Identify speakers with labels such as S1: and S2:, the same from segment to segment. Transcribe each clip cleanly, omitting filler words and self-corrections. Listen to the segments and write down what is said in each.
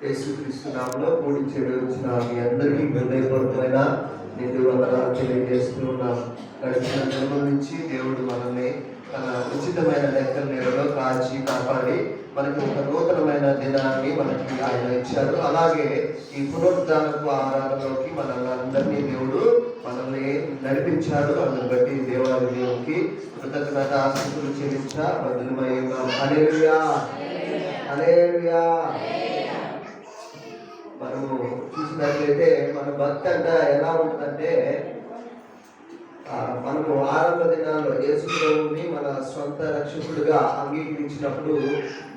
S1: యేసుక్రీస్తు నామములో కూడి చేరి వచ్చిన మీ అందరికీ హృదయపూర్వకమైన నిండు వందనాలు తెలియజేస్తూ ఉన్నాం. గడిచిన జన్మల నుంచి దేవుడు మనల్ని తన ఉచితమైన లెక్కల నీడలో కాచి కాపాడి మనకి ఒక నూతనమైన దినాన్ని మనకి ఆయన ఇచ్చారు. అలాగే ఈ పునరుద్ధానపు ఆరాధనలోకి మనల్ని దేవుడు మనల్ని నడిపించాడు. అందుని బట్టి దేవాది దేవునికి కృతజ్ఞత ఆశీస్సులు చెల్లించబద్దులమై ఉన్నాం. హల్లెలూయా, హల్లెలూయా. మనము చూసినట్లయితే మన భక్తి అంట ఎలా ఉంటుందంటే, మనము ఆరంభ దినాల్లో యేసు ప్రభువుని మన సొంత రక్షకుడిగా అంగీకరించినప్పుడు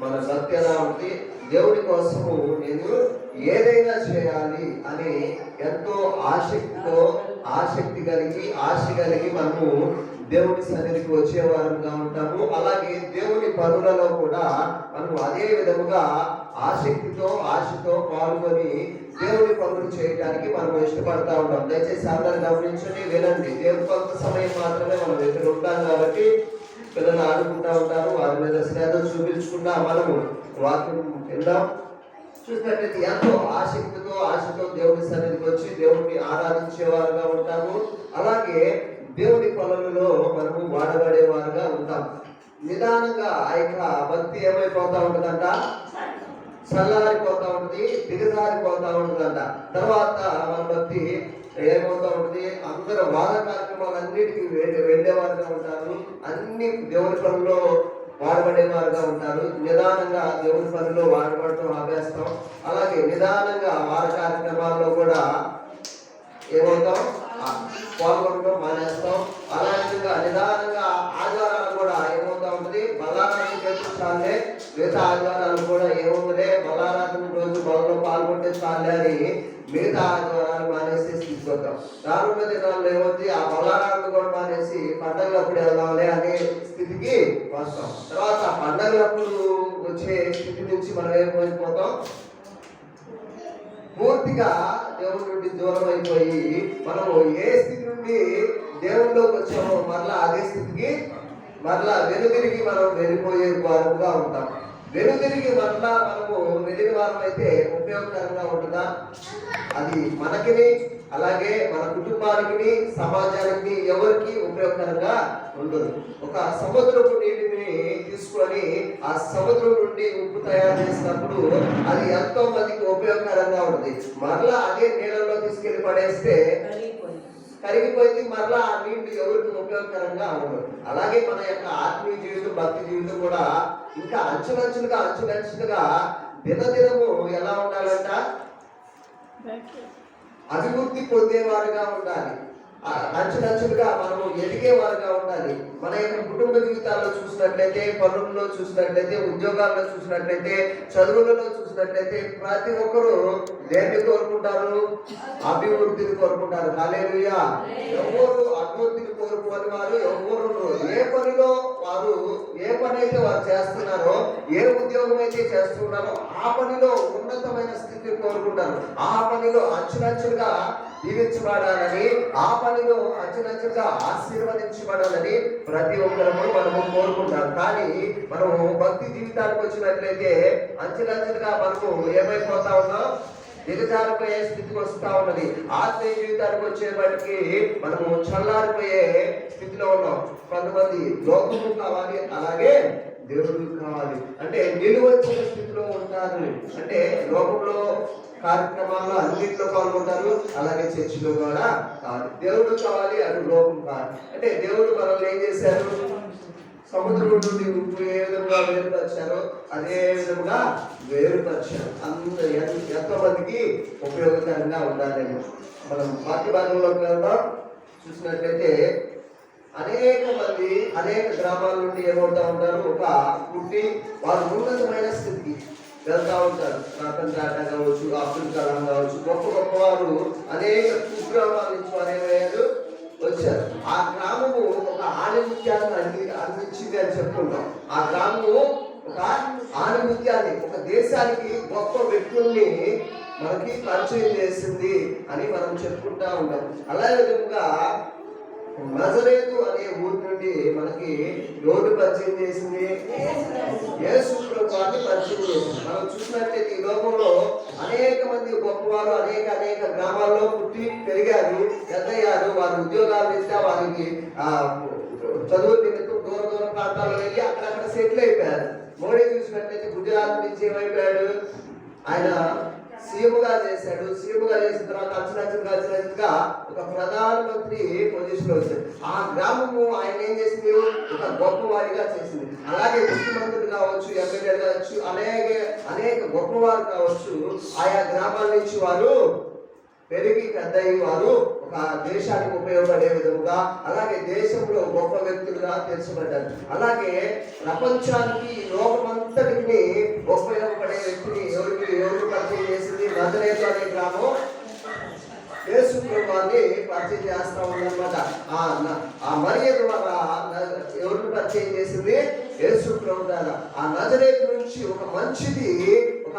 S1: మన భక్తి ఎలా ఉంది? దేవుడి కోసము నేను ఏదైనా చేయాలి అని ఎంతో ఆసక్తి కలిగి ఆశ కలిగి మనము దేవుని సన్నిధికి వచ్చేవారంగా ఉంటాము. అలాగే దేవుని పనులలో కూడా మనము అదే విధముగా ఆశతో పాల్గొని దేవుని పనులు చేయడానికి మనం ఇష్టపడతా ఉంటాం. దయచేసి అందరూ గమనించండి, వినండి. దేవుని కొంత సమయం మాత్రమే మనం ఎక్కడ ఉంటాం కాబట్టి పిల్లలు ఆడుకుంటా ఉంటారు. వారి మీద శ్రద్ధ చూపించకుండా మనము వాక్యం విందాం. చూసినట్లయితే ఎంతో ఆశతో దేవుని సన్నిధికి వచ్చి దేవుడిని ఆరాధించేవారుగా ఉంటాము. అలాగే దేవుని పనులలో మనము వాడబడేవారుగా ఉంటాం. నిదానంగా ఆ యొక్క భక్తి ఏమైపోతా ఉంటుందంట? చల్లారిపోతా ఉంటుంది, దిగజారిపోతా ఉంటుందంట. తర్వాత మన భక్తి ఏమవుతా ఉంటుంది? అందరూ వాద కార్యక్రమాలన్నిటికీ వెళ్ళేవారుగా ఉంటారు. అన్ని దేవుని పనుల్లో వాడబడేవారుగా ఉంటారు. నిదానంగా దేవుని పనిలో వాడబడటం ఆపేస్తాం. అలాగే నిదానంగా వార కార్యక్రమాల్లో కూడా ఏమవుతాం? పాల్గొనడం మానేస్తాం. అలాగే నిదానంగా ఆదివారాలు కూడా ఏమవుతా ఉంటుంది? బలారాధన చేస్తే చాలే, మిగతా ఆదివారాలు కూడా ఏముందిలే, బలారాధన రోజు బలలో పాల్గొంటే చాలే అని మిగతా ఆదివారాలు మానేసి తీసుకొద్దాం. రానున్న దినాల్లో ఏమవుతుంది? ఆ బలారాధన కూడా మానేసి పండగలప్పుడు వెళ్దాంలే అనే స్థితికి వస్తాం. తర్వాత ఆ పండగలప్పుడు వచ్చే స్థితి నుంచి మనం ఏమైపోతాం? పూర్తిగా దేవుడి నుండి దూరం అయిపోయి మనము ఏ స్థితి నుండి దేవుళ్ళలోకి వచ్చామో మరలా అదే స్థితికి మరలా వెనుదిరిగి మనం వెళ్ళిపోయే వారంగా ఉంటాం. వెనుదిరిగి మరలా మనము వెళ్ళిన వారం అయితే ఉపయోగకరంగా ఉంటుందా? అది మనకిని, అలాగే మన కుటుంబానికి, సమాజానికి, ఎవరికి ఉపయోగకరంగా ఉండదు. ఒక సముద్రపు నీటిని తీసుకొని ఆ సముద్రం నుండి ఉప్పు తయారు చేసినప్పుడు అది ఎంతో మందికి ఉపయోగకరంగా ఉంటుంది. మరలా అదే నీళ్ళలో తీసుకెళ్లి పడేస్తే కరిగిపోయింది. మరలా ఆ నీళ్లు ఎవరికి ఉపయోగకరంగా ఉండదు. అలాగే మన యొక్క ఆత్మీయ జీవితం, భక్తి జీవితం కూడా ఇంకా అంచులంచులుగా దినదినము ఎలా ఉండాలంట? అభివృద్ధి పొందేవారుగా ఉండాలి. అంచులంచులుగా మనము ఎదిగేవారుగా ఉండాలి. మన యొక్క కుటుంబ జీవితాల్లో చూసినట్లయితే, పనుల్లో చూసినట్లయితే, ఉద్యోగాల్లో చూసినట్లయితే, చదువులలో చూసినట్లయితే ప్రతి ఒక్కరూ దేన్ని కోరుకుంటారు? అభివృద్ధిని కోరుకుంటారు. హల్లెలూయా. ఎవరు అభివృద్ధిని కోరుకోని వారు ఎవరు? ఏ పని అయితే వారు చేస్తున్నారో, ఏ ఉద్యోగం అయితే చేస్తున్నారో ఆ పనిలో ఉన్నతమైన స్థితిని కోరుకుంటారు. ఆ పనిలో అంచులంచులుగా దీవించబడాలని, ఆ పనిలో అంచులంచులుగా ఆశీర్వదించబడాలని ప్రతి ఒక్కరము మనము కోరుకుంటాం. కానీ మనము భక్తి జీవితానికి వచ్చినట్లయితే అంచులంచులుగా మనము ఏమైపోతా ఉన్నాం? దిగజారిపోయే స్థితికి వస్తూ ఉన్నది. ఆత్మీయ జీవితానికి వచ్చేప్పటికి మనము చల్లారిపోయే స్థితిలో ఉన్నాం. కొంతమంది లోకము కావాలి, అలాగే దేవుడు కావాలి అంటే నిలువచ్చిన స్థితిలో ఉంటారు. అంటే లోకంలో కార్యక్రమాల్లో అన్నింటిలో పాల్గొంటారు, అలాగే చర్చిలో కూడా కావాలి. దేవుడు కావాలి, అటు లోకం కావాలి. అంటే దేవుడు మనల్ని ఏం చేశారు? సముద్రం నుండి ఉప్పు ఏ విధంగా వేరుపరిచారో అదే విధంగా వేరుపరిచారు. ఎంతో మందికి ఉపయోగకరంగా ఉండాలని మనం వాక్య భాగంలోకి వెళ్దాం. చూసినట్లయితే అనేక మంది అనేక గ్రామాల నుండి ఏమవుతా ఉంటారు? ఒక పుట్టి వారు ఉన్నతమైన స్థితికి వెళ్తా ఉంటారు. రతన్ టాటా కావచ్చు, అబ్దుల్ కలాం కావచ్చు, గొప్ప వారు అనేక కుగ్రామాల నుంచి వారు ఏమయ్యారు? వచ్చారు. ఆ గ్రామము ఒక ఆణిముత్యాన్ని అందించింది అని చెప్పుకుంటాం. ఆ గ్రామము ఒక ఆణిముత్యాన్ని, ఒక దేశానికి గొప్ప వ్యక్తుల్ని మనకి పరిచయం చేసింది అని మనం చెప్పుకుంటా ఉంటాం. అలాగే విధంగా నజరేతు అనే ఊరి నుండి మనకి ఎవరు పరిచయం చేసింది? యేసు ప్రభువుని పరిచయం చేసింది. మనం చూసినట్లయితే ఈ లోకంలో గ్రామాల్లో పుట్టి పెరిగారు, పెద్దయ్యారు. వారి ఉద్యోగాలు రీత్యా వారికి చదువు నిమిత్తం దూర దూర ప్రాంతాల్లో వెళ్ళి అక్కడక్కడ సెటిల్ అయిపోయారు. మోడీ చూసినట్లయితే గుజరాత్ నుంచి ఏమైపోయాడు, ఆయన సీఎంగా చేశాడు. సీఎంగా చేసిన తర్వాత అంచనంచగా ఒక ప్రధానమంత్రి పొజిషన్ వచ్చాడు. ఆ గ్రామము ఆయన ఏం చేసింది, ఒక గొప్పవారిగా చేసింది. అలాగే ముఖ్యమంత్రులు కావచ్చు, ఎమ్మెల్యేలు కావచ్చు, అనేక గొప్పవారు కావచ్చు, ఆయా గ్రామాల నుంచి వారు పెరిగి పెద్దయ్యి వారు ఒక దేశానికి ఉపయోగపడే విధంగా, అలాగే దేశంలో గొప్ప వ్యక్తులుగా తెలుసుకుంటారు. అలాగే ప్రపంచానికి లోకమంతటికి ఉపయోగపడే వ్యక్తిని ఎవరు పరిచయం చేసింది, నజరేతు అనే గ్రామం యేసు ప్రభువుని పరిచయం చేస్తా ఉందన్నమాట. ఆ మరియ ద్వారా ఎవరిని పరిచయం చేసింది, యేసు ప్రభు ద్వారా. ఆ నజరేతు నుంచి ఒక మంచిది, ఒక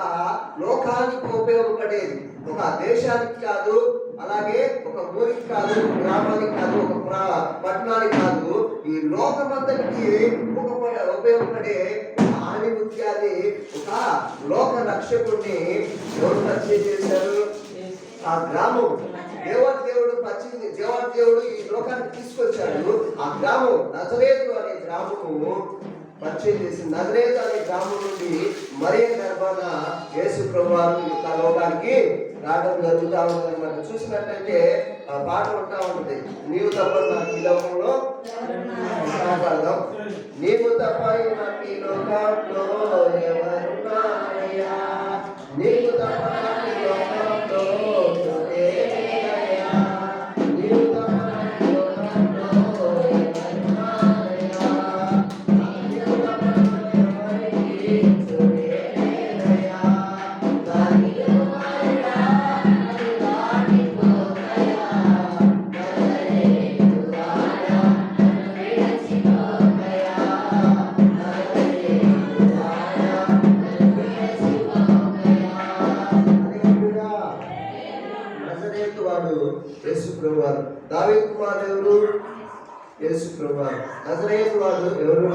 S1: లోకానికి ఉపయోగపడేది, ఒక దేశానికి కాదు, అలాగే ఒక ఊరికి కాదు, గ్రామానికి కాదు, ఒక పట్టణానికి కాదు, ఈ లోకమంతటికి ఉపయోగపడే ఆణిముత్యాన్ని, ఒక లోక రక్షకుడిని ఎవరు పరిచయం చేశారు, ఆ గ్రామం. దేవుడు ఈ లోకానికి తీసుకొచ్చాడు. ఆ గ్రామం నజరేతు అనే గ్రామము పరిచయం చేసింది. నజరేతు అనే గ్రామం నుండి మరియ గర్భాన యేసు ప్రభువారు యొక్క లోకానికి రావడం జరుగుతూ ఉంటుంది అన్నమాట. చూసినట్లయితే ఆ పాట ఉంటా ఉంటుంది, నీవు తప్ప నాకు ఈ లోకంలో పాడదాం. నీవు తప్ప నాకు ఈ లోకంలో ఎవరున్నారయ్యా, నీవు తప్ప నాకు ఈ లోకంలో యేసు ప్రభువారు. దావీదు కుమారుడు ఎవరు, యేసు ప్రభువారు. నజరేతు వాడు ఎవరు,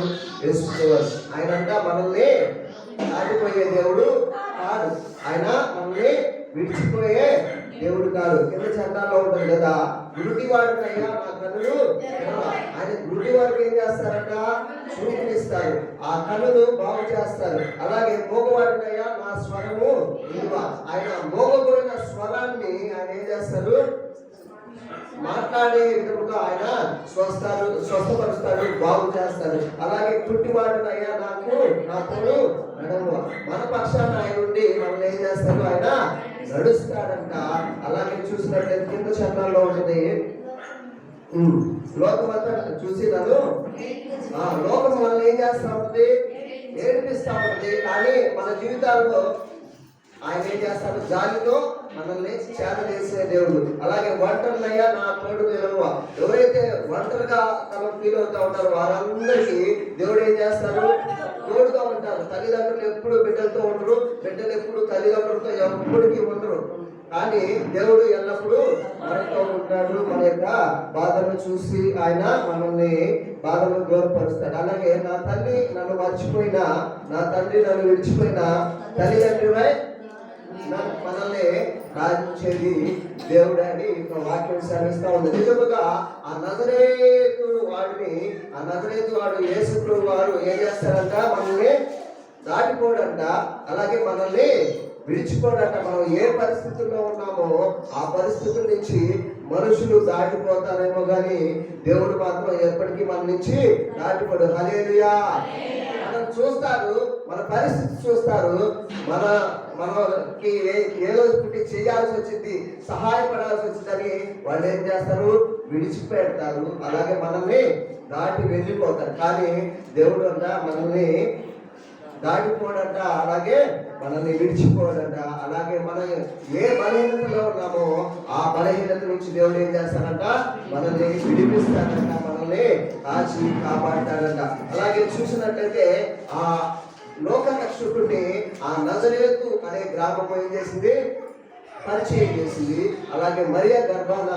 S1: యేసు ప్రభువారు. ఆయన అంట మనల్ని దాటిపోయే దేవుడు కాదు, ఆయన మనల్ని విడిచిపోయే దేవుడు కాదు. కింద చట్టాల్లో ఉంటుంది కదా, గురుడి వాడినయ్యా నా కన్నులు, ఆయన గురుడి వారికి ఏం చేస్తారంట, చూపిస్తారు, ఆ కన్నులు బాగు చేస్తారు. అలాగే మోగవాడినయ్యా నా స్వరము విలువ, ఆయన మోగపోయిన స్వరాన్ని ఆయన ఏం చేస్తారు, మాట్లాడే విధముగా ఆయన స్వస్థపరుస్తాడు, బాగు చేస్తాడు. అలాగే పుట్టివాడునయ్యా నాకు నా తోడు నడము, మన పక్షాన ఆయన ఉండి మనల్ని ఏం చేస్తాడు, ఆయన నడుస్తాడంట. అలాగే చూసినట్లయితే కింద చట్టాల్లో ఉంటుంది, లోకమంతా చూసి నన్ను లోకం మనల్ని ఏం చేస్తా ఉంటుంది, ఏడిపిస్తా ఉంటుంది. కానీ మన జీవితాల్లో ఆయన ఏం చేస్తాడు, జాలితో మనల్ని చేరవేసే దేవుడు. అలాగే ఒంటరినయ్యా నా తోడు నిలవ, ఎవరైతే ఒంటరిగా తమ ఫీల్ అవుతా ఉంటారో వారందరికీ దేవుడు ఏం చేస్తారు, తోడుగా ఉంటారు. తల్లిదండ్రులు ఎప్పుడు బిడ్డలతో ఉండరు, బిడ్డలు ఎప్పుడు తల్లిదండ్రులతో ఎప్పటికీ ఉండరు. కానీ దేవుడు ఎల్లప్పుడూ మనతో ఉంటాడు. మన యొక్క బాధను చూసి ఆయన మనల్ని బాధను దూరపరుస్తాడు. అలాగే నా తల్లి నన్ను మర్చిపోయినా, నా తండ్రి నన్ను విడిచిపోయినా, తల్లిదండ్రులై మనల్ని రాజించేది దేవుడు అని వాక్యం సెలవిస్తా ఉంది. నిజముగా ఆ నజరేతు వాడు యేసు ప్రభువు వారు ఏం చేస్తారంట, మనల్ని దాటిపోడంట, అలాగే మనల్ని విడిచిపోడంట. మనం ఏ పరిస్థితుల్లో ఉన్నామో ఆ పరిస్థితుల నుంచి మనుషులు దాటిపోతారేమో కానీ దేవుడు మాత్రం ఎప్పటికీ మన నుంచి దాటిపోడు. హల్లెలూయా. మనం చూస్తారు, మన పరిస్థితి చూస్తారు, మనకి ఏదో ఒకటి చేయాల్సి వచ్చింది, సహాయపడాల్సి వచ్చిందని వాళ్ళు ఏం చేస్తారు, విడిచిపెడతారు. అలాగే మనల్ని దాటి వెళ్ళిపోతారు. కానీ దేవుడు అంట మనల్ని దాటిపోడంట, అలాగే మనల్ని విడిచిపోడంట. అలాగే మనం ఏ బలహీనతలో ఉన్నామో ఆ బలహీనత నుంచి దేవుడు ఏం చేస్తాడంట, మనల్ని విడిపిస్తాడంట, మనల్ని కాచి కాపాడతాడంట. అలాగే చూసినట్లయితే ఆ లోక రక్షకుడిని ఆ నజరేతు అనే గ్రామం ఏం చేసింది, పరిచయం చేసింది. అలాగే మరియ గర్భాన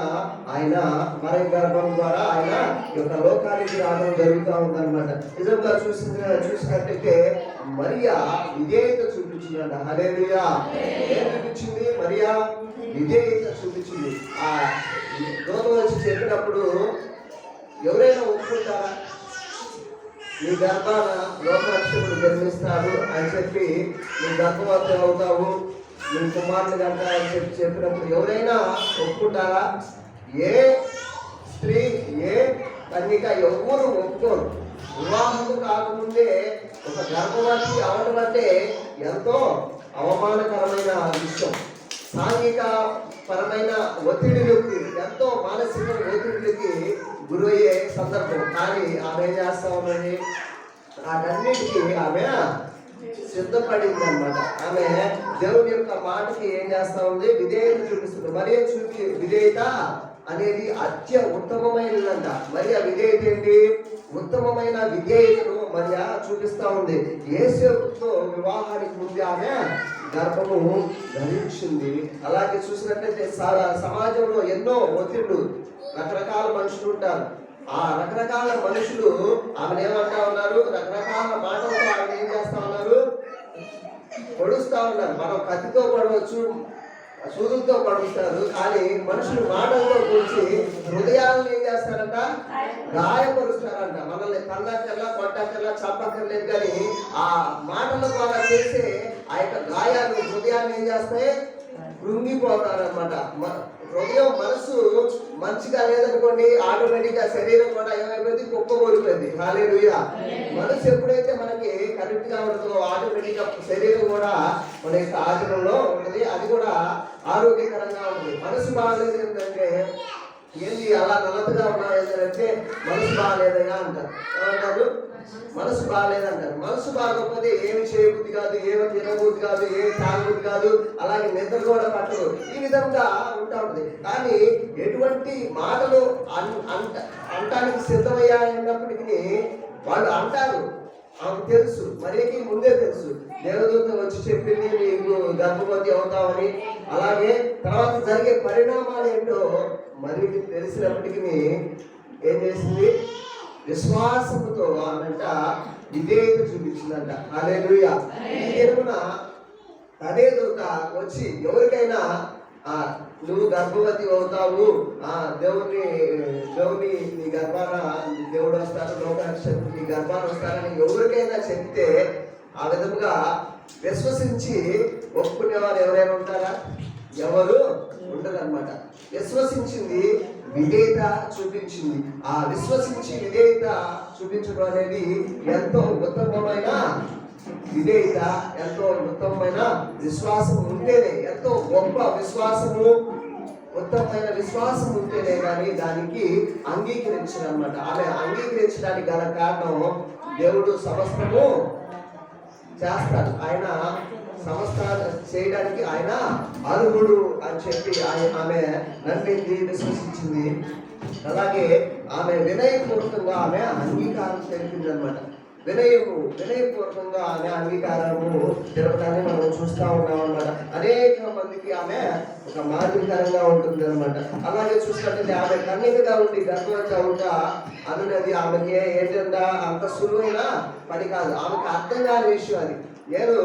S1: మరియ గర్భం ద్వారా ఆయన యొక్క లోకానికి రావడం జరుగుతూ ఉందన్నమాట. నిజంగా చూసినట్టయితే మరియ విధేయత చూపించిందంట. హల్లెలూయా. ఏం చూపించింది మరియ? విధేయత చూపించింది. ఆ దూత వచ్చి చెప్పినప్పుడు ఎవరైనా ఒప్పుకుంటారా? నీ గర్భాన లోకరక్షకుడు జన్మిస్తాడు అని చెప్పి నువ్వు గర్భవతి అవుతావు, నీ కుమారుని గంట అని చెప్పినప్పుడు ఎవరైనా ఒప్పుకుంటారా? ఏ స్త్రీ, ఏ కన్యక ఎవరు ఒప్పుకోరు. వివాహము కాకముందే ఒక గర్భవతి అవడం అంటే ఎంతో అవమానకరమైన విషయం. సాంఘిక పరమైన ఒత్తిడికి, ఎంతో మానసిక ఒత్తిడికి గురయ్యే సందర్భం. కానీ ఆమె ఏం చేస్తా ఉన్నది? వాటన్నిటికీ ఆమె సిద్ధపడింది అనమాట. ఆమె దేవుని యొక్క మాటకి ఏం చేస్తా ఉంది? విధేయత చూపిస్తుంది. మరియ విధేయత అనేది ఉత్తమమైనదంట. మరి ఆ విధేయత ఏంటి? ఉత్తమమైన విధేయతను మరి చూపిస్తా ఉంది. యేసుతో వివాహానికి ముందు ఆమె గర్భము ధరించింది. అలాగే చూసినట్లయితే సమాజంలో ఎన్నో ఒత్తిళ్లు, రకరకాల మనుషులు ఉంటారు. ఆ రకరకాల మనుషులు ఆమెను ఏమంటా ఉన్నారు? రకరకాల మాటలతో ఆమెను ఏం చేస్తా ఉన్నారు? పొడుస్తా ఉన్నారు. మనం కత్తితో పడవచ్చు, సూదులతో పడుస్తారు, కానీ మనుషులు మాటలతో కూర్చి హృదయాలను ఏం చేస్తారంట? గాయపరుస్తారంట. మనల్ని తల్లకల్లా, కొట్టకల్లా, చంపక్కర్లేదు, కానీ ఆ మాటల ద్వారా చేసే ఆ యొక్క గాయాలు హృదయాన్ని ఏం చేస్తాయి? కృంగిపోతారనమాట. హృదయం, మనసు మంచిగా లేదనుకోండి, ఆటోమేటిక్ గా శరీరం కూడా ఏమైపోయింది? కుప్పగోలిపోయింది. హల్లెలూయా. మనసు ఎప్పుడైతే మనకి కరెక్ట్ గా ఉంటుందో ఆటోమేటిక్ గా శరీరం కూడా మన యొక్క ఆచరణలో ఉంటుంది. అది కూడా ఆరోగ్యకరంగా ఉంటుంది. మనసు బాగాలేదు ఏంటంటే ఏంటి అలా నల్లతగా ఉన్నావు ఏంటంటే మనసు బాగాలేదయ్యా అంటారు. ఏమంటారు? మనసు బాగాలేదంటారు. మనసు బాగోకపోతే ఏమి చేయబుద్ధి కాదు, ఏమి తినబుద్ధి కాదు, ఏమి తాగబుద్ధి కాదు, అలాగే నిద్ర కూడా పట్టదు. ఈ విధంగా ఉంటా ఉంటుంది. కానీ ఎటువంటి మాటలు అంటానికి సిద్ధమయ్యాయన్నప్పటికీ వాళ్ళు అంటారు. ఆమెకు తెలుసు, మరికి ముందే తెలుసు. దేవదూత వచ్చి చెప్పింది నీకు గర్భవతి అవుతామని. అలాగే తర్వాత జరిగే పరిణామాలు ఏంటో మరికి తెలిసినప్పటికీ ఏం చేసింది? విశ్వాసముతో ఆమెట విధేయత చూపించిందంట. హల్లెలూయా. ఈ దినమున అదే దూత వచ్చి ఎవరికైనా నువ్వు గర్భవతి అవుతావు, దేవుని నీ గర్భాన దేవుడు వస్తాడు, లోకరక్షకుడు నీ గర్భాన వస్తారని ఎవరికైనా చెప్తే ఆ విధముగా విశ్వసించి ఒప్పుకునేవారు ఎవరైనా ఉంటారా? ఎవరు ఉండదన్నమాట. విశ్వసించింది, విధేయత చూపించింది. ఆ విశ్వసించి విధేయత చూపించడం అనేది ఎంతో ఉత్తమమైన విధేయత, ఎంతో ఉత్తమమైన విశ్వాసం ఉంటేనే, ఎంతో గొప్ప విశ్వాసము, ఉత్తమమైన విశ్వాసం ఉంటేనే కానీ దానికి అంగీకరించారన్నమాట. ఆమె అంగీకరించడానికి గల కారణం దేవుడు సమస్తము చేస్తాడు. ఆయన సమస్త చేయడానికి ఆయన అర్హుడు అని చెప్పి ఆమె నమ్మింది, విశ్వసించింది. అలాగే ఆమె వినయపూర్వకంగా ఆమె అంగీకారం తెలిపింది అనమాట. వినయపూర్వకంగా ఆమె అంగీకారము తెలపడాన్ని మనం చూస్తూ ఉన్నాం అనమాట. అనేక మందికి ఆమె ఒక మాదిరికరంగా ఉంటుంది అనమాట. అలాగే చూసినట్లయితే ఆమె కన్యకగా ఉండి గర్భవతి అవుతా అనున్నది ఆమెకి ఏంటంటే అంత సులువైన పని కాదు. ఆమెకు అర్థం కాని విషయం అది. నేను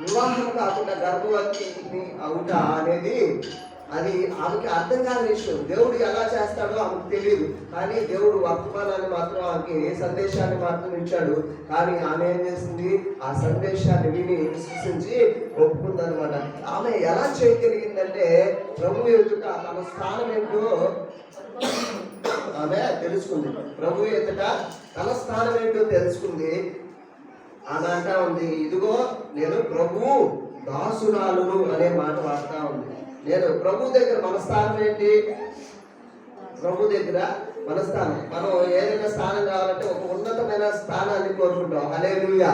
S1: వివాహం కాకుండా గర్భవతిని అవుట అనేది అది ఆమెకి అర్థం కాని విషయం. దేవుడు ఎలా చేస్తాడో ఆమెకు తెలియదు, కానీ దేవుడు వర్తమానాన్ని మాత్రం ఆమెకి సందేశాన్ని మాత్రం ఇచ్చాడు. కానీ ఆమె ఏం చేసింది? ఆ సందేశాన్ని విని విశ్వసించి ఒప్పుకుందనమాట. ఆమె ఎలా చేయగలిగిందంటే ప్రభు ఎదుట తన స్థానం ఏంటో ఆమె తెలుసుకుంది. ప్రభు ఎదుట తన స్థానం ఏంటో తెలుసుకుంది. ఆమె అంటా ఉంది, ఇదిగో నేను ప్రభు దాసురాలును అనే మాట వాడుతూ ఉంది. నేను ప్రభు దగ్గర మన స్థానం ఏంటి? ప్రభు దగ్గర మన స్థానం. మనం ఏదైనా స్థానం కావాలంటే ఒక ఉన్నతమైన స్థానాన్ని కోరుకుంటాం. హల్లెలూయా.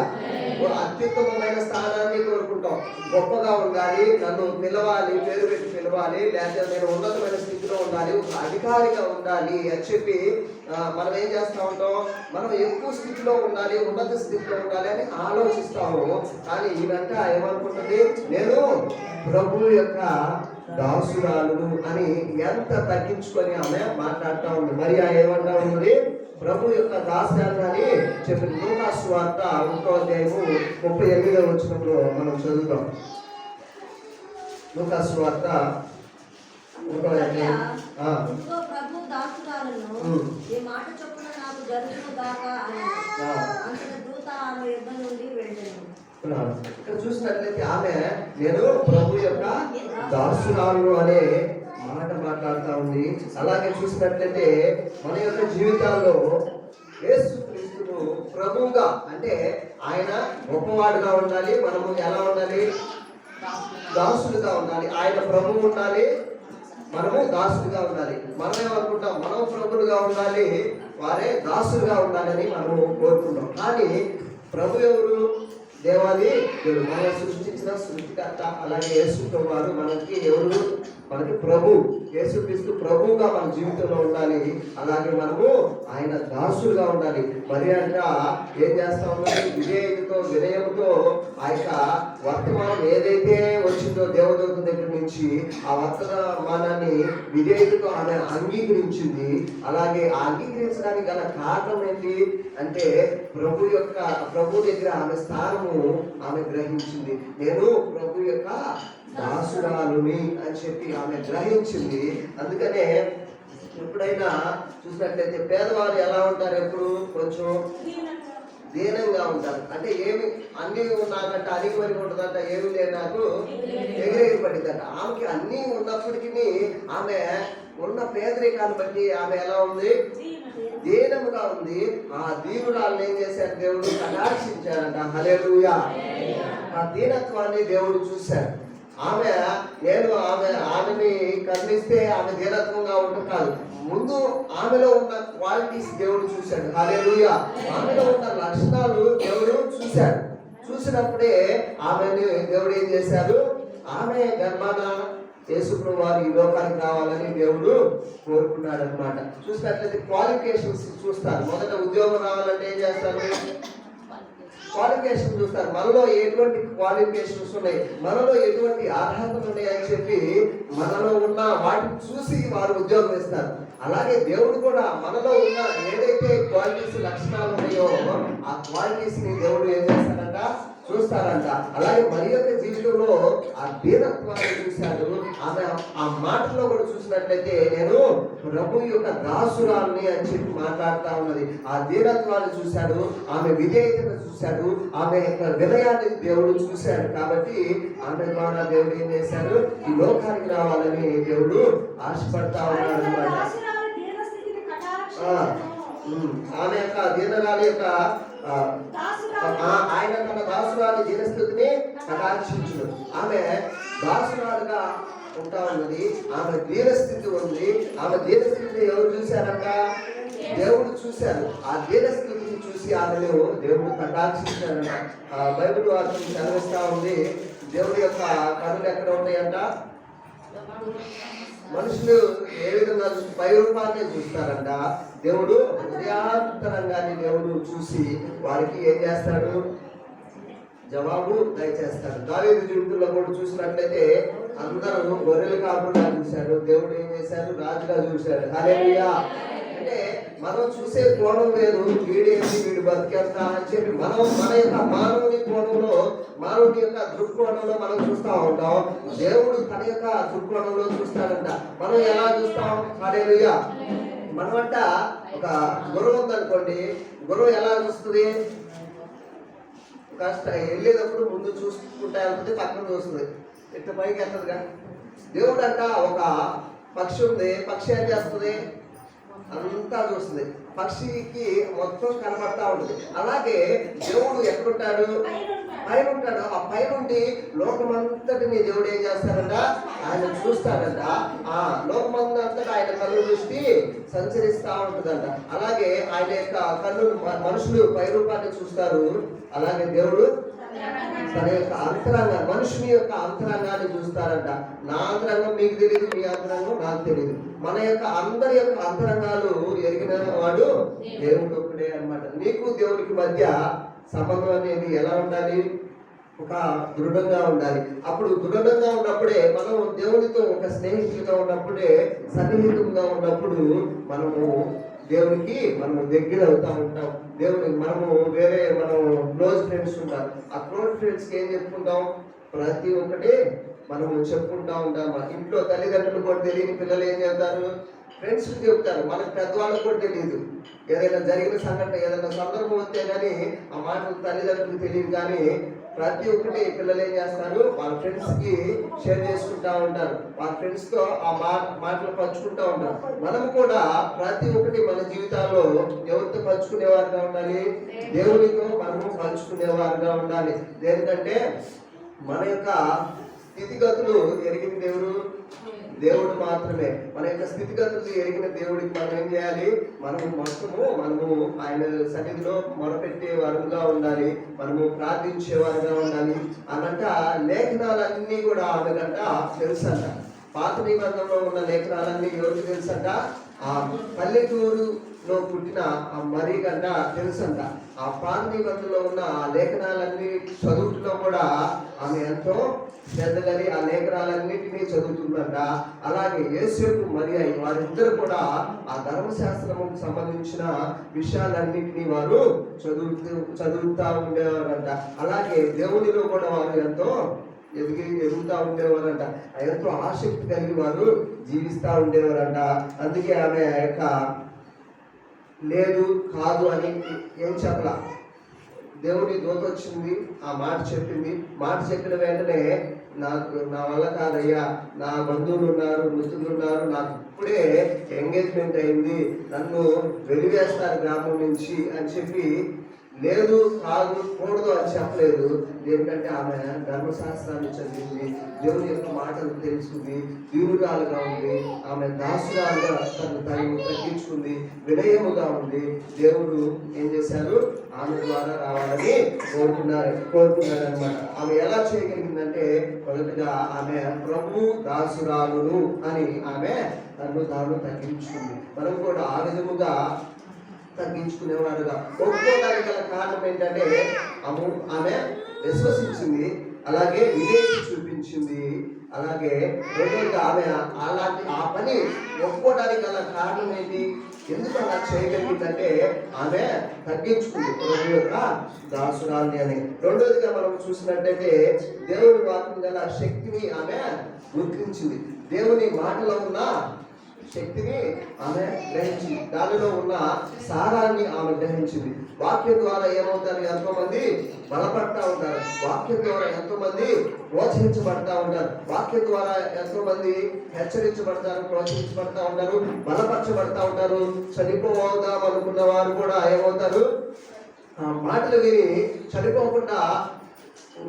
S1: అత్యుత్తమమైన స్థానాన్ని కోరుకుంటాం. గొప్పగా ఉండాలి, నన్ను పిలవాలి, పేరు పెట్టి పిలవాలి, లేకపోతే నేను ఉన్నతమైన స్థితిలో ఉండాలి, ఒక అధికారిగా ఉండాలి అని చెప్పి మనం ఏం చేస్తూ ఉంటాం? మనం ఎక్కువ స్థితిలో ఉండాలి, ఉన్నత స్థితిలో ఉండాలి అని ఆలోచిస్తాము. కానీ ఈ వెంట ఏమనుకుంటుంది? నేను ప్రభు యొక్క దాసురాలును అని ఎంత తగ్గించుకొని ఆమె మాట్లాడుతూ ఉంది. మరి ఏమంటా ఉన్నది? ప్రభు యొక్క దాసురాలు అని చెప్పిన లూకా సువార్త 1వ అధ్యాయము 38వ వచనంలో మనం చదువుతాం. లూకాసు వార్త
S2: ఇదిగో ప్రభు దాసురాలను ఈ మాట చొప్పున నాకు జరుగును గాక అని అంతట దూత ఆమె యుద్ధ నుండి వెళ్ళాను.
S1: ఇక్కడ చూసినట్లయితే ఆమె నేను ప్రభు యొక్క దాసురాలు అనే మాట మాట్లాడుతూ ఉంది. అలాగే చూసినట్లయితే మన యొక్క జీవితాల్లో యేసుక్రీస్తును ప్రభువుగా, అంటే ఆయన గొప్పవాడుగా ఉండాలి, మనము ఎలా ఉండాలి, దాసులుగా ఉండాలి. ఆయన ప్రభువు ఉండాలి, మనము దాసులుగా ఉండాలి. మనం ఏమనుకుంటాం, మనం ప్రభులుగా ఉండాలి, వారే దాసులుగా ఉండాలని మనము కోరుకుంటాం. కానీ ప్రభు ఎవరు? దేవాది దేవుడు, మనం సృష్టించిన సృష్టికర్త. అలాగే యేసు వారు మనకి ఎవరు? మనకి ప్రభు. యేసుక్రీస్తు ప్రభువుగా మన జీవితంలో ఉండాలి. అలాగే మనము ఆయన దాసులుగా ఉండాలి. మరి అంట ఏం చేస్తా ఉన్నది? విధేయతతో, వినయంతో ఆ యొక్క వర్తమానం ఏదైతే వచ్చిందో దేవదూత దగ్గర నుంచి, ఆ వర్తమానాన్ని విధేయతతో ఆమె అంగీకరించింది. అలాగే అంగీకరించడానికి గల కారణం ఏంటి అంటే ప్రభు దగ్గర ఆమె స్థానము ఆమె గ్రహించింది. నేను ప్రభు యొక్క దాసురాలుని అని చెప్పి ఆమె గ్రహించింది. అందుకనే ఎప్పుడైనా చూసినట్లయితే పేదవారు ఎలా ఉంటారు? ఎప్పుడు కొంచెం దీనంగా ఉంటారు. అంటే ఏమి అన్ని నాకంటే అడిగి మరి ఉంటుందంట, ఏమి లేదు నాకు ఎగిరెగిరి పడిందంట. ఆమెకి అన్నీ ఉన్నప్పటికీ ఆమె ఉన్న పేదరికాన్ని బట్టి ఆమె ఎలా ఉంది? దీనముగా ఉంది. ఆ దీనురాలను ఏం చేశాడు? దేవుడు కటాక్షించాడంట. హల్లెలూయా. ఆ దీనత్వాన్ని దేవుడు చూశాడు. ఆమెని కనిపిస్తే ఆమె దీనత్వంగా ఉంటుంది కాదు, ముందు ఆమెలో ఉన్న క్వాలిటీస్ దేవుడు చూశాడు. హల్లెలూయా. ఆమెలో ఉన్న లక్షణాలు దేవుడు చూశాడు. చూసినప్పుడే ఆమెని దేవుడు ఏం చేశాడు? ఆమె గర్భాన యేసుప్రభువు వారు ఈ లోకానికి రావాలని దేవుడు కోరుకున్నాడు అనమాట. చూసినట్లయితే క్వాలిఫికేషన్స్ చూస్తారు. మొదట ఉద్యోగం రావాలంటే ఏం చేస్తారు? క్వాలిఫికేషన్ చూస్తారు. మనలో ఎటువంటి క్వాలిఫికేషన్స్ ఉన్నాయి, మనలో ఎటువంటి అర్హతలు ఉన్నాయి అని చెప్పి మనలో ఉన్న వాటిని చూసి వారు ఉద్యోగం ఇస్తారు. అలాగే దేవుడు కూడా మనలో ఉన్న ఏదైతే క్వాలిటీస్, లక్షణాలు ఉన్నాయో ఆ క్వాలిటీస్ ని దేవుడు ఏం చేస్తాడంట? చూస్తారంట. అలాగే మరి యొక్క జీవితంలో ఆ దీనత్వాన్ని చూశాడు. ఆమె ఆ మాటలో కూడా చూసినట్లయితే నేను ప్రభు యొక్క దాసురాల్ని అని చెప్పి మాట్లాడుతూ ఉన్నది. ఆ దీనత్వాన్ని చూశాడు, ఆమె విధేయతను చూశాడు, ఆమె యొక్క వినయాన్ని దేవుడు చూశాడు. కాబట్టి ఆమె ద్వారా దేవుడు ఏం చేశాడు? ఈ లోకానికి రావాలని దేవుడు ఆశపడతా ఉన్నాడు అనమాట. ఆమె యొక్క దీనరాలి యొక్క ఆయన తన దాసురాలి దీనస్థితిని కటాక్షించును. ఆమె దాసురాలుగా ఉంటా ఉన్నది. ఆమె దీనస్థితి ఉంది. ఆమె దీనస్థితిని ఎవరు చూశారంట? దేవుడు చూశారు. ఆ దీనస్థితిని చూసి ఆమెను దేవుడు కటాక్షించారంట. బైబిల్ వాక్యం చదివిస్తా ఉంది. దేవుడి యొక్క కనులు ఎక్కడ ఉన్నాయంట? మనుషులు ఏ విధంగా పై రూపాన్ని చూస్తారంట. దేవుడు హృదయాంతరంగాన్ని దేవుడు చూసి వారికి ఏం చేస్తాడు? జవాబు దయచేస్తాడు. దావీదు జీవితంలో కూడా చూసినట్లయితే అందరూ గొర్రెలు కాకుండా చూశాడు. దేవుడు ఏం చేశాడు? రాజుగా చూశాడు. హల్లెలూయా. అంటే మనం చూసే కోణం వేరు. వీడేంటి, వీడు బతికేస్తా అని చెప్పి మన యొక్క మానవుని కోణంలో, మానవుని యొక్క దృక్కోణంలో మనం చూస్తూ ఉంటాం. దేవుడు తన యొక్క దృక్కోణంలో చూస్తాడంట. మనం ఎలా చూస్తాం? హల్లెలూయా. మనమంట ఒక గుర్రం ఉందనుకోండి, గుర్రం ఎలా చూస్తుంది? కాస్త వెళ్ళేటప్పుడు ముందు చూసుకుంటా వెళ్తుంది, పక్కన చూస్తుంది, ఇట్లా పైకి వెళ్తుందిగా. దేవుడు అంట ఒక పక్షి ఉంది. పక్షి ఏం చేస్తుంది? అంతా చూస్తుంది. పక్షికి మొత్తం కనబడతా ఉంటుంది. అలాగే దేవుడు ఎక్కడుంటాడు? పైన ఉంటాడు. ఆ పైనుండి లోకమంతటిని దేవుడు ఏం చేస్తాడంట? ఆయన చూస్తాడంట. ఆ లోకమంతటా ఆయన కళ్ళు దృష్టి సంచరిస్తూ ఉంటుందంట. అలాగే ఆయన యొక్క కళ్ళు మనుషులు పై రూపాన్ని చూస్తారు. అలాగే దేవుడు తన యొక్క అంతరంగం, మనుషుని యొక్క అంతరంగాన్ని చూస్తారంట. నా అంతరంగం మీకు తెలియదు, మీ అంతరంగం నాకు తెలియదు. మన యొక్క అందరి యొక్క అంతరంగాలు ఎరిగిన వాడు దేవుడు ఒక్కడే అన్నమాట. నీకు దేవుడికి మధ్య సంబంధం అనేది ఎలా ఉండాలి? ఒక దృఢంగా ఉండాలి. అప్పుడు దృఢంగా ఉన్నప్పుడే మనం దేవుడితో ఒక స్నేహితులుగా ఉన్నప్పుడే, సన్నిహితంగా ఉన్నప్పుడు మనము దేవునికి మనము దగ్గర అవుతా ఉంటాం. దేవుడికి మనం క్లోజ్ ఫ్రెండ్స్ ఉంటారు. ఆ క్లోజ్ ఫ్రెండ్స్కి ఏం చెప్పుకుంటాం? ప్రతి ఒక్కటి మనము చెప్పుకుంటా ఉంటాం. ఇంట్లో తల్లిదండ్రులు కూడా తెలియని పిల్లలు ఏం చేస్తారు, ఫ్రెండ్స్ చెప్తారు. మనకు పెద్దవాళ్ళకు కూడా తెలియదు. ఏదైనా జరిగిన సంఘటన, ఏదైనా సందర్భం వస్తే కానీ ఆ మాటలు తల్లిదండ్రులకు తెలియదు. కానీ ప్రతి ఒక్కటి పిల్లలు ఏం చేస్తారు, వాళ్ళ ఫ్రెండ్స్ కి షేర్ చేసుకుంటా ఉంటారు. వాళ్ళ ఫ్రెండ్స్ తో ఆ మాటలు పంచుకుంటా ఉంటారు. మనం కూడా ప్రతి ఒక్కటి మన జీవితాల్లో ఎవరితో పంచుకునేవారుగా ఉండాలి, దేవునితో మనము పంచుకునేవారుగా ఉండాలి. దేనికంటే మన యొక్క స్థితిగతులు ఎరిగిన దేవుడు మాత్రమే. మన యొక్క స్థితిగతులు ఎరిగిన దేవుడికి మనం ఏం చేయాలి, మనము ఆయన సన్నిధిలో మొరపెట్టే వారుగా ఉండాలి, మనము ప్రార్థించేవారుగా ఉండాలి అనంట. లేఖనాలన్నీ కూడా ఆమెకంట తెలుసంట. పాత నిబంధనలో ఉన్న లేఖనాలన్నీ ఎవరికి తెలుసంట, ఆ పల్లెటూరులో పుట్టిన ఆ మరి కంట తెలుసంట. ఆ పాత నిబంధనలో ఉన్న ఆ లేఖనాలన్నీ చదువుతున్నా కూడా ఆమె ఎంతో శ్రద్ధగలి ఆ లేఖనాలన్నింటినీ చదువుతుందంట. అలాగే యేసేపు మరియ వారిద్దరు కూడా ఆ ధర్మశాస్త్రముకు సంబంధించిన విషయాలన్నింటినీ వారు చదువుతా ఉండేవారంట. అలాగే దేవునిలో కూడా వారు ఎంతో ఎదుగుతా ఉండేవారంట. ఎంతో ఆసక్తి కలిగి వారు జీవిస్తూ ఉండేవారంట. అందుకే ఆమె యొక్క లేదు కాదు అని ఏం చెప్పలా. దేవుని దూత వచ్చింది, ఆ మాట చెప్పింది. మాట చెప్పిన వెంటనే నా వల్ల కాదయ్యా, నా బంధువులు ఉన్నారు, మిత్రులు ఉన్నారు, నాకు ఇప్పుడే ఎంగేజ్మెంట్ అయింది, నన్ను వెలివేస్తారు గ్రామం నుంచి అని చెప్పి లేదు కాదు కూడదు అని చెప్పలేదు. ఎందుకంటే ఆమె ధర్మశాస్త్రాన్ని చదివింది, దేవుని యొక్క మాటలు తెలుసుకుంది, దీనురాలుగా ఉంది, ఆమె దాసురాలుగా తను తగ్గించుకుంది, వినయముగా ఉంది. దేవుడు ఏం చేశారు, ఆమె ద్వారా రావాలని కోరుకున్నాడు అనమాట. ఆమె ఎలా చేయగలిగిందంటే, మొదటిగా ఆమె ప్రభు దాసురాలును అని ఆమె తాను తగ్గించుకుంది. మనం కూడా ఆ విధముగా తగ్గించుకునేవారుగా ఒప్పుకోవడానికి గల కారణం ఏంటంటే, ఆమె విశ్వసించింది, అలాగే విధేయత చూపించింది. అలాగే రెండోగా ఆమె అలాంటి ఆ పని ఒప్పుకోవడానికి గల కారణం ఏంటి, ఎందుకు అలా చేయగలిగిందంటే ఆమె తగ్గించుకుంది, ప్రభు యొక్క దాసురాల్ని అని. రెండోదిగా మనం చూసినట్టయితే దేవుని వాక్యం గల శక్తిని ఆమె గుర్తించింది. దేవుని మాటలో ఉన్న శక్తిని ఆమె గ్రహించింది, దానిలో ఉన్న సారాన్ని ఆమె గ్రహించింది. వాక్యం ద్వారా ఏమవుతారు, ఎంతో మంది బలపడతా ఉంటారు. వాక్యం ద్వారా ఎంతో మంది ప్రోత్సహించబడతా ఉంటారు. వాక్యం ద్వారా ఎంతో మంది హెచ్చరించబడతారు, ప్రోత్సహించబడతా ఉంటారు, బలపరచబడతా ఉంటారు. చనిపోదాం అనుకున్న వారు కూడా ఏమవుతారు, ఆ మాటలు విని చనిపోకుండా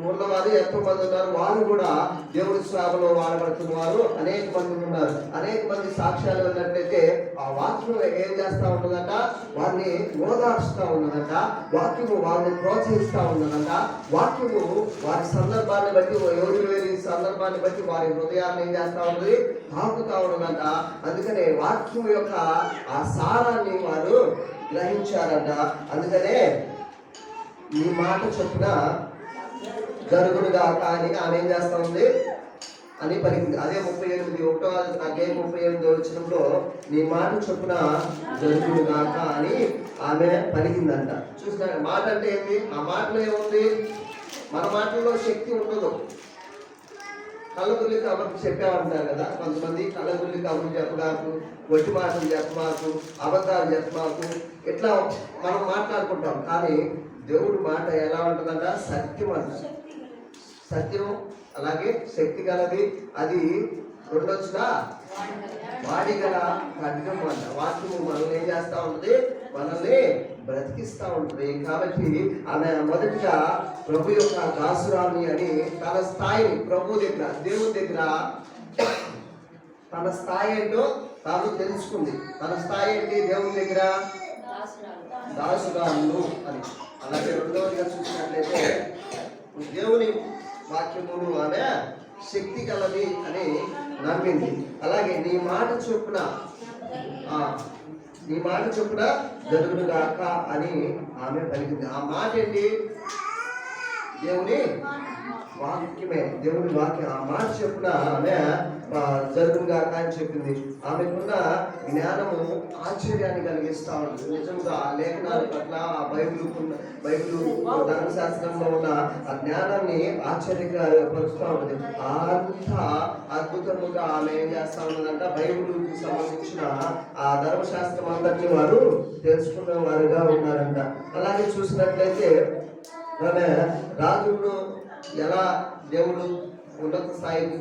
S1: ఉన్నవారు ఎంతో మంది ఉన్నారు. వారు కూడా దేవుడి సేవలో వాడబడుతున్న వారు అనేక మంది ఉన్నారు. అనేక మంది సాక్ష్యాలు ఉన్నట్లయితే ఆ వాక్యం ఏం చేస్తా ఉన్నదంట, వారిని ఓదార్చుతా ఉన్నదంట. వాక్యము వారిని ప్రోత్సహిస్తూ ఉన్నదంట. వాక్యము వారి సందర్భాన్ని బట్టి, ఎవరి సందర్భాన్ని బట్టి వారి హృదయాన్ని ఏం చేస్తా ఉన్నది, తాకుతా ఉన్నదంట. అందుకనే వాక్యం యొక్క ఆ సారాన్ని వారు గ్రహించారంట. అందుకనే ఈ మాట చొప్పున జరుగునుగా కానీ ఆమె ఏం చేస్తా ఉంది అని పలికింది. అదే 38 వచనంలో నీ మాట చొప్పున జరుగునుగాక అని ఆమె పలికిందంట. చూసిన మాట అంటే ఏంటి, ఆ మాటలో ఏముంది, మన మాటల్లో శక్తి ఉండదు. కళ్ళగుల్లి కబుర్లు చెప్పామంటారు కదా కొంతమంది, కళ్ళగుల్లి కబుర్లు చెప్పమాకు, వట్టి మాటలు చెప్పమాకు, అబద్ధాలు చెప్పమాకు, ఇట్లా మనం మాట్లాడుకుంటాం. కానీ దేవుడి మాట ఎలా ఉంటుందంట, సత్యం అంట. సత్యం అలాగే శక్తి గలది, అది రెండొచ్చుగా వాడిగల ఖడ్గం అంట. వాక్యము మనల్ని ఏం చేస్తూ ఉంటుంది, మనల్ని బ్రతికిస్తూ ఉంటుంది. కాబట్టి ఆమె మొదటిగా ప్రభు యొక్క దాసురాలు అని తన స్థాయిని ప్రభు దగ్గర, దేవుని దగ్గర తన స్థాయి ఏంటో తాను తెలుసుకుంది. తన స్థాయి ఏంటి, దేవుని దగ్గర దాసురాలు అని. అలాగే రెండవదిగా చూసినట్లయితే దేవుని వాక్యమును ఆమె శక్తి కలది అని నమ్మింది. అలాగే నీ మాట చొప్పున జరుగునుగాక అని ఆమె పలికింది. ఆ మాట ఏంటి, దేవుని వాక్యమే, దేవుని వాక్యం. ఆ మాట చెప్పున ఆమె జరుగుగా అని చెప్పింది. ఆమెకున్న జ్ఞానము ఆశ్చర్యాన్ని కలిగిస్తా ఉంటుంది. నిజంగా ఆ లేఖనాల పట్ల, ఆ బైబిల్ ధర్మశాస్త్రంలో ఉన్న ఆ జ్ఞానాన్ని ఆశ్చర్యపరుస్తూ ఉంటుంది. అంత అద్భుతముగా ఆమె ఏం చేస్తా ఉన్నదంట, బైబిల్కి సంబంధించిన ఆ ధర్మశాస్త్రం అంతటిని వారు తెలుసుకున్న వారుగా ఉన్నారంట. అలాగే చూసినట్లయితే ఆమె రాజును ఎలా దేవుడు ఉన్నత స్థాయికి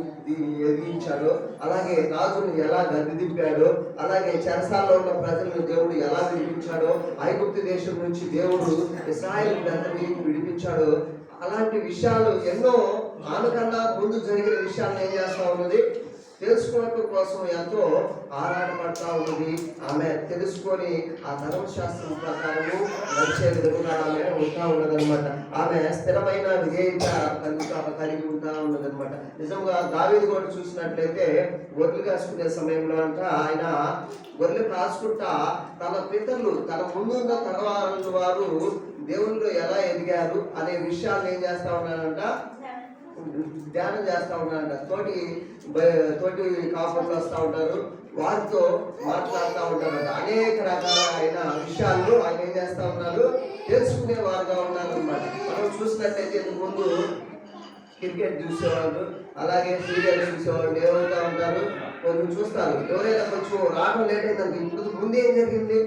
S1: ఎదిగించాడో, అలాగే రాజును ఎలా గద్దె దింపాడో, అలాగే చెరసాల్లో ఉన్న ప్రజలను దేవుడు ఎలా విడిపించాడో, ఐగుప్తు దేశం నుంచి దేవుడు ఇశ్రాయేలు ప్రజల్ని విడిపించాడో, అలాంటి విషయాలు ఎన్నో ఆమెకన్నా ముందు జరిగిన విషయాలను ఏం చేస్తా ఉన్నది, తెలుసుకోవడం కోసం ఎంతో ఆరాటపడతా ఉన్నది. ఆమె తెలుసుకొని ఆ ధర్మశాస్త్రం ప్రకారము నడిచే విధంగా ఆమె ఉంటా ఉన్నదనమాట. ఆమె స్థిరమైన విధేయత కలిగి ఉంటా ఉన్నదనమాట. నిజంగా దావీదు కూడా చూసినట్లయితే గొర్రెలు కాసుకునే సమయంలో అంట ఆయన గొర్రెలు కాసుకుంటా తన పితరులు, తన ముందున్న తరవారు వారు దేవుళ్ళు ఎలా ఎదిగారు అనే విషయాన్ని ఏం చేస్తా ఉన్నారంట, ధ్యానం చేస్తా ఉన్నారంట. తోటి కాపులు వస్తూ ఉంటారు, వారితో మాట్లాడుతూ ఉంటారంట. అనేక రకాలైన విషయాలు ఆయన ఏం చేస్తా ఉన్నారు, తెలుసుకునే వారుగా ఉన్నారు అన్నమాట. మనం చూసినట్లయితే ముందు క్రికెట్ చూసేవాళ్ళు, అలాగే సీరియల్ చూసేవాళ్ళు ఏమవుతా ఉంటారు, కొంచెం చూస్తారు. ఎవరైనా కొంచెం రావడం లేట్ అయిందంటే ఇప్పుడు ముందేం జరిగిందని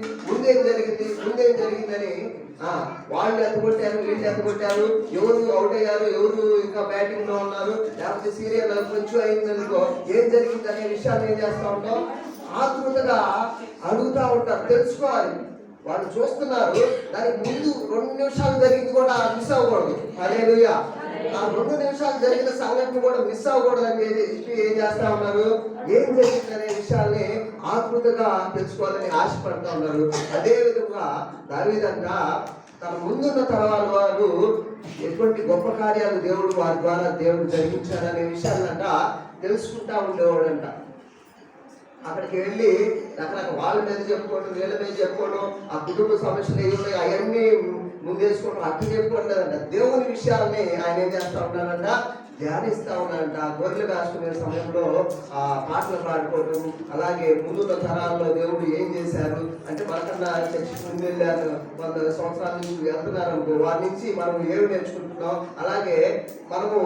S1: వాళ్ళు ఎత్తగొట్టారు, వీళ్ళు ఎత్తగొట్టారు, ఎవరు అవుట్ అయ్యారు, ఎవరు ఇంకా బ్యాటింగ్ లో ఉన్నారు, లేకపోతే సీరియల్ కొంచెం అయిందనుకో ఏం జరిగింది అనే విషయాన్ని ఏం చేస్తూ ఉంటాం, ఆతృతగా అడుగుతూ ఉంటారు, తెలుసుకోవాలి. వాళ్ళు చూస్తున్నారు, దానికి ముందు 2 నిమిషాలు జరిగింది కూడా మిస్ అవ్వకూడదు. హల్లెలూయా. ఆ 2 నిమిషాలు జరిగిన సంఘటన కూడా మిస్ అవ్వకూడదు అని ఏం చేస్తా ఉన్నారు, ఏం జరిగింది అనే విషయాల్ని ఆతృతగా తెలుసుకోవాలని ఆశపడతా ఉన్నారు. అదే విధంగా దావీదంతా తన ముందున్న తరాల వారు ఎటువంటి గొప్ప కార్యాలు దేవుడు వారి ద్వారా దేవుడు జరిగించారనే విషయాలంట తెలుసుకుంటా ఉండేవాడంట. అక్కడికి వెళ్ళి రకరకాల వాళ్ళ మీద చెప్పుకోవడం, వీళ్ళ మీద చెప్పుకోవడం, ఆ కుటుంబ సమస్యలు ఏమి అవన్నీ ముందేసుకోవడం అట్లా చెప్పుకోవట్లేదంట. దేవుని విషయాల్ని ఆయన ఏం చేస్తా ఉన్నాడంట, ధ్యానిస్తా ఉన్నాడంట. గొర్రెలు కాసుకునే సమయంలో ఆ పాటలు పాడుకోవడం, అలాగే ముందున్న తరాల్లో దేవుడు ఏం చేశారు అంటే, మనకన్నా చర్చికి ముందు వెళ్ళారు, 100 సంవత్సరాల నుంచి వెళ్తున్నారు అనుకో, వారి నుంచి మనం ఏమి నేర్చుకుంటున్నాం, అలాగే మనము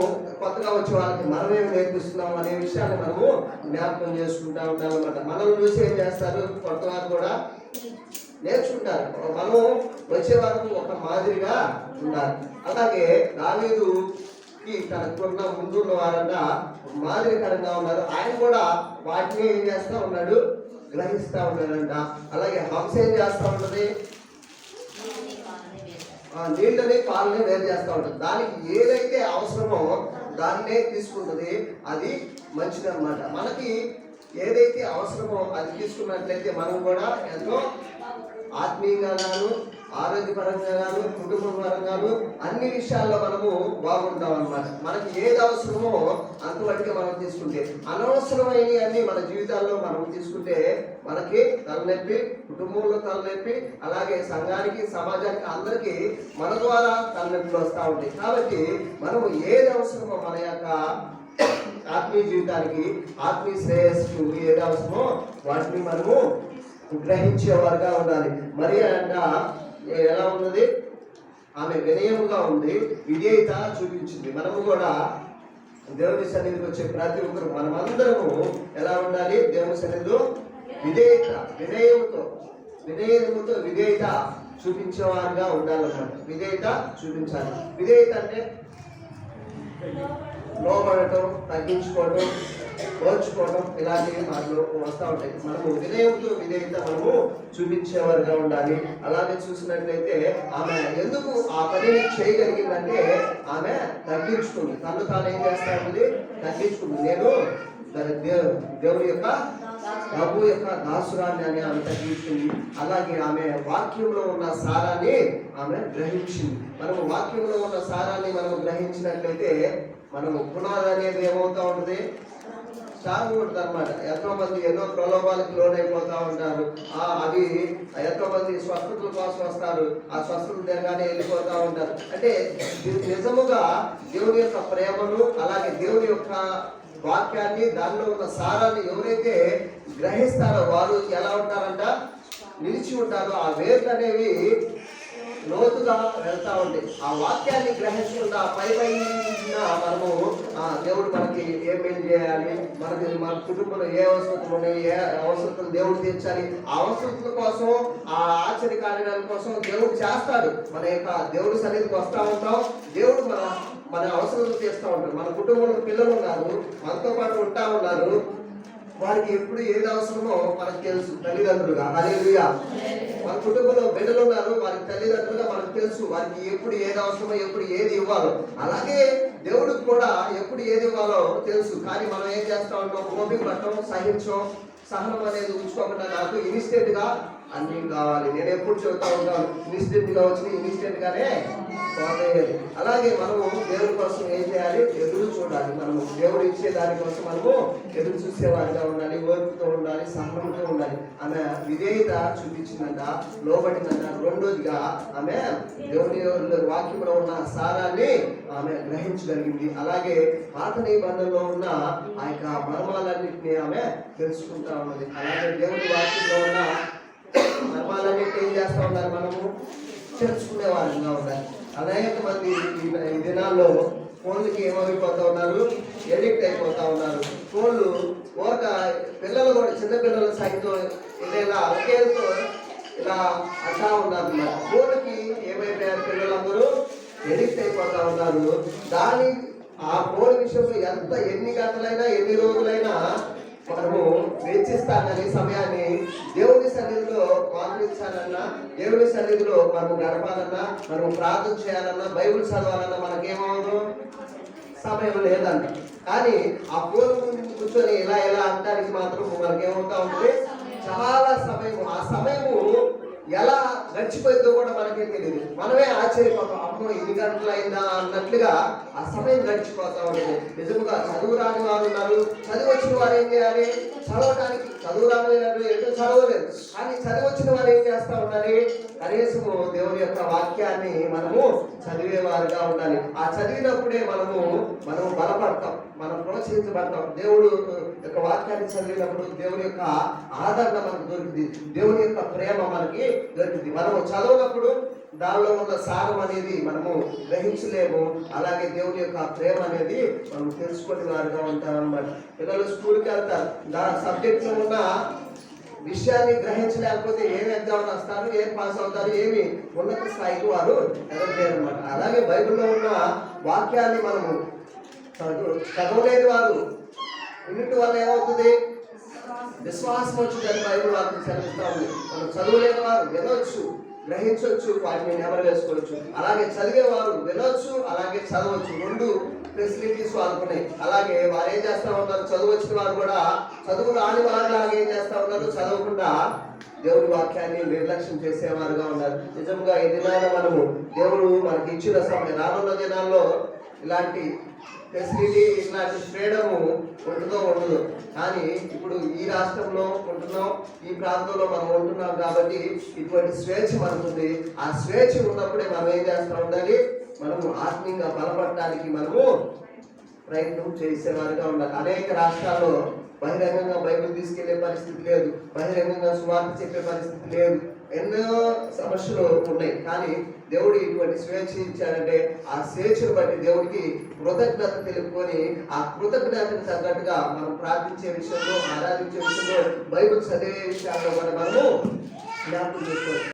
S1: కొత్తగా వచ్చే వాళ్ళకి మనం ఏమి నేర్పిస్తున్నాం అనే విషయాన్ని మనము జ్ఞాపకం చేసుకుంటా ఉంటాం అన్నమాట. మనం చూసి ఏం చేస్తారు, కొత్త వారు కూడా నేర్చుకుంటారు. మనం వచ్చే వరకు ఒక మాదిరిగా ఉండాలి. అలాగే దావీదుకి తనకున్న ముందున్న వారంతా మాదిరికరంగా ఉన్నారు. ఆయన కూడా వాటిని ఏం చేస్తా ఉన్నాడు, గ్రహిస్తా ఉన్నాడంట. అలాగే హంస ఏం చేస్తా ఉన్నది, నీళ్ళని పాలని వేరు చేస్తూ ఉంటుంది. దానికి ఏదైతే అవసరమో దాన్నే తీసుకుంటుంది, అది మంచిది అన్నమాట. మనకి ఏదైతే అవసరమో అది తీసుకున్నట్లయితే మనం కూడా ఎంతో ఆత్మీయంగా గాను, ఆరోగ్యపరంగా గాను, కుటుంబ పరంగాను అన్ని విషయాల్లో మనము బాగుంటాం అన్నమాట. మనకి ఏది అవసరమో అంతవరకు మనం తీసుకుంటే, అనవసరమైన అన్ని మన జీవితాల్లో మనం తీసుకుంటే మనకి తలనొప్పి, కుటుంబంలో తలనొప్పి, అలాగే సంఘానికి, సమాజానికి, అందరికీ మన ద్వారా తలనొప్పులు వస్తూ ఉంటాయి. కాబట్టి మనము ఏది అవసరమో మన యొక్క ఆత్మీయ జీవితానికి, ఆత్మీయ శ్రేయస్సుకు ఏది అవసరమో వాటిని మనము గ్రహించేవారుగా ఉండాలి. మరి అంట ఎలా ఉన్నది, ఆమె వినయముగా ఉంది, విధేయత చూపించింది. మనము కూడా దేవుని సన్నిధికి వచ్చే ప్రతి ఒక్కరు మనమందరము ఎలా ఉండాలి, దేవుని సన్నిధిలో వినయముతో విధేయత చూపించేవారుగా ఉండాలన్నమాట. విధేయత చూపించాలి. విధేయత అంటే లోపడటం, తగ్గించుకోవడం, ఓర్చుకోవడం, ఇలాంటివి మాటలు వస్తూ ఉంటాయి. మనము విధేయత మనము చూపించేవారుగా ఉండాలి. అలాగే చూసినట్లయితే ఆమె ఎందుకు ఆ పనిని చేయగలిగిందంటే ఆమె తగ్గించుకుంది. తను తాను ఏం చేస్తా ఉంది, తగ్గించుకుంది. నేను దేవుడి యొక్క ప్రభు యొక్క దాసురాన్ని అని ఆమె తగ్గించుకుంది. అలాగే ఆమె వాక్యంలో ఉన్న సారాన్ని ఆమె గ్రహించింది. మనము వాక్యంలో ఉన్న సారాన్ని మనము గ్రహించినట్లయితే మనము పునాది అనేది ఏమవుతా ఉంటుంది, స్ట్రాంగ్ ఉంటుంది అనమాట. ఎంతో మంది ఎన్నో ప్రలోభాలకు లోనైపోతా ఉంటారు. అవి ఎంతో మంది స్వస్థతల కోసం వస్తారు, ఆ స్వస్థతలు తినగానే వెళ్ళిపోతా ఉంటారు. అంటే నిజముగా దేవుని యొక్క ప్రేమను, అలాగే దేవుని యొక్క వాక్యాన్ని, దానిలో ఉన్న సారాన్ని ఎవరైతే గ్రహిస్తారో వారు ఎలా ఉంటారంట, నిలిచి ఉంటారు. ఆ వేర్లు అనేవి లోతుగా వెళ్తా ఉంటాయి. ఆ వాక్యాన్ని గ్రహించకుండా పై మనము దేవుడు మనకి ఏం చేయాలి, మన కుటుంబంలో ఏ అవసరతలు ఉన్నాయి, ఏ అవసరతలు దేవుడు తీర్చాలి, ఆ అవసరతల కోసం, ఆ ఆశ్చర్య కార్యాల కోసం దేవుడు చేస్తాడు. మన యొక్క దేవుడి సన్నిధికి వస్తూ ఉంటాం, దేవుడు మన అవసరాలు తీస్తూ ఉంటాడు. మన కుటుంబంలో పిల్లలు ఉన్నారు, మనతో పాటు ఉంటా ఉన్నారు, వారికి ఎప్పుడు ఏది అవసరమో మనకు తెలుసు తల్లిదండ్రులుగా. హల్లెలూయా. మన కుటుంబంలో బిడ్డలు ఉన్నారు, వారికి తల్లిదండ్రులుగా మనకు తెలుసు వారికి ఎప్పుడు ఏది అవసరమో, ఎప్పుడు ఏది ఇవ్వాలో. అలాగే దేవుడికి కూడా ఎప్పుడు ఏది ఇవ్వాలో తెలుసు. కానీ మనం ఏం చేస్తా ఉంటాం, ఓపిక పట్టడం, సహనం అనేది ఉంచుకోకుండా నాకు ఇన్స్టెంట్ గా అన్ని కావాలి. నేను ఎప్పుడు చెబుతా ఉంటాను, ఇన్స్టెంట్ గా వచ్చిన ఇన్స్టెంట్ గానే పోతాయి. అలాగే మనము దేవుడి కోసం ఏం చేయాలి, ఎదురు చూడాలి. మనము దేవుడు ఇచ్చే దానికోసం మనము ఎదురు చూసేవారిగా ఉండాలి, ఓర్పుతో ఉండాలి, సహనంతో ఉండాలి. ఆమె విధేయత చూపించిందంట, లోబడిందంట. రెండోదిగా ఆమె దేవుని వాక్యంలో ఉన్న సారాన్ని ఆమె గ్రహించగలిగింది. అలాగే పాత నిబంధనలో ఉన్న ఆ యొక్క మర్మాలన్నింటినీ ఆమె తెలుసుకుంటా ఉన్నది. అలాగే దేవుని వాక్యంలో ఉన్న మర్మాలన్నింటినీ ఏం చేస్తా ఉన్నారు, మనము తెలుసుకునే వారిగా ఉండాలి. అనేక మంది ఈ దినాల్లో ఫోన్లకి ఏమైపోతా ఉన్నారు, ఎడిక్ట్ అయిపోతా ఉన్నారు. ఫోన్లు ఒక పిల్లలు కూడా, చిన్న పిల్లల సైతం ఇలా ఒకేతో ఇలా అంటా ఉన్నారు. ఫోన్కి ఏమైపోయారు, పిల్లలందరూ ఎడిక్ట్ అయిపోతా ఉన్నారు. ఆ ఫోన్ విషయంలో ఎన్ని గంటలైనా ఎన్ని రోజులైనా మనము వెచ్చిస్తానని సమయాన్ని దేవుని సన్నిధిలో పాటించాలన్నా, దేవుని సన్నిధిలో మనము గడపాలన్నా, మనము ప్రార్థన చేయాలన్నా, బైబిల్ చదవాలన్నా మనకేమవును, సమయం లేదంట. కానీ ఆ ఫోన్ ముందు కూర్చొని ఇలా అంటానికి మాత్రం మనకేమవుతా ఉంటుంది, చాలా సమయం. ఆ సమయము ఎలా గడిచిపోయిందో కూడా మనకేం తెలియదు. మనమే ఆశ్చర్యపోతాం, అమ్మో ఇన్ని గంటలు అయిందా అన్నట్లుగా ఆ సమయం గడిచిపోతా ఉంటుంది. నిజంగా చదువు రాని వారు ఉన్నారు, చదువు వచ్చిన వారు ఏం చేయాలి, చదవడానికి. చదువు రాని వారు ఎటు చదవలేదు, కానీ చదువు వచ్చిన వారు ఏం చేస్తా ఉండాలి, కనీసము దేవుని యొక్క వాక్యాన్ని మనము చదివేవారుగా ఉండాలి. ఆ చదివినప్పుడే మనము బలపడతాం, మనం ప్రోత్సహించబడతాం. దేవుడు యొక్క వాక్యాన్ని చదివినప్పుడు దేవుని యొక్క ఆదరణ మనకు దొరికింది, దేవుని యొక్క ప్రేమ మనకి దొరికింది. మనము చదవనప్పుడు దానిలో ఉన్న సారం అనేది మనము గ్రహించలేము. అలాగే దేవుని యొక్క ప్రేమ అనేది మనం తెలుసుకునే వారుగా ఉంటాం అన్నమాట. పిల్లలు స్కూల్కి వెళ్తారు, సబ్జెక్ట్ లో ఉన్న విషయాన్ని గ్రహించలేకపోతే ఏమి ఎగ్జామ్ రాస్తారు, ఏం పాస్ అవుతారు, ఏమి ఉన్నత స్థాయికి వారు ఎదగలేరు అన్నమాట. అలాగే బైబిల్లో ఉన్న వాక్యాన్ని మనము చదవలేని వారు వినటం వల్ల ఏమవుతుంది, విశ్వాసం వచ్చిందని బైబిల్ వాక్యం చదివిస్తా ఉంది. మనం చదువులేని వారు వినొచ్చు, గ్రహించవచ్చు, వాటిని నెమరు వేసుకోవచ్చు. అలాగే చదివేవారు వినొచ్చు, అలాగే చదవచ్చు. రెండు ఫెసిలిటీస్ వాడుకున్నాయి. అలాగే వారు ఏం చేస్తా ఉన్నారు, చదువు వచ్చిన వారు కూడా చదువు రాని వారు లాగా ఏం చేస్తా ఉన్నారు, చదవకుండా దేవుడి వాక్యాన్ని నిర్లక్ష్యం చేసేవారుగా ఉన్నారు. నిజంగా ఈ దినాల్లో మనము దేవుడు మనకి ఇచ్చిన సమయం, రానున్న దినాల్లో ఇలాంటి ఫెసిలిటీ, ఇలాంటి ఫ్రీడమ్ ఉండదు. కానీ ఇప్పుడు ఈ రాష్ట్రంలో ఉంటున్నాం, ఈ ప్రాంతంలో మనం ఉంటున్నాం కాబట్టి ఇటువంటి స్వేచ్ఛ మనకుంది. ఆ స్వేచ్ఛ ఉన్నప్పుడే మనం ఏం చేస్తూ ఉండాలి, మనము ఆత్మీయంగా బలపడటానికి మనము ప్రయత్నం చేసేవారుగా ఉండాలి. అనేక రాష్ట్రాల్లో బహిరంగంగా బైబిల్ తీసుకెళ్లే పరిస్థితి లేదు, బహిరంగంగా సువార్త చెప్పే పరిస్థితి లేదు, ఎన్నో సమస్యలు ఉన్నాయి. కానీ దేవుడు ఇటువంటి స్వేచ్ఛ ఇచ్చాడంటే ఆ స్వేచ్ఛను బట్టి దేవుడికి కృతజ్ఞత తెలుపుకొని, ఆ కృతజ్ఞతకు తగ్గట్టుగా మనం ప్రార్థించే విషయంలో, ఆరాధించే విషయంలో, బైబిల్ చదివే విషయాల్లో మనము జ్ఞాపకం చేసుకోవచ్చు.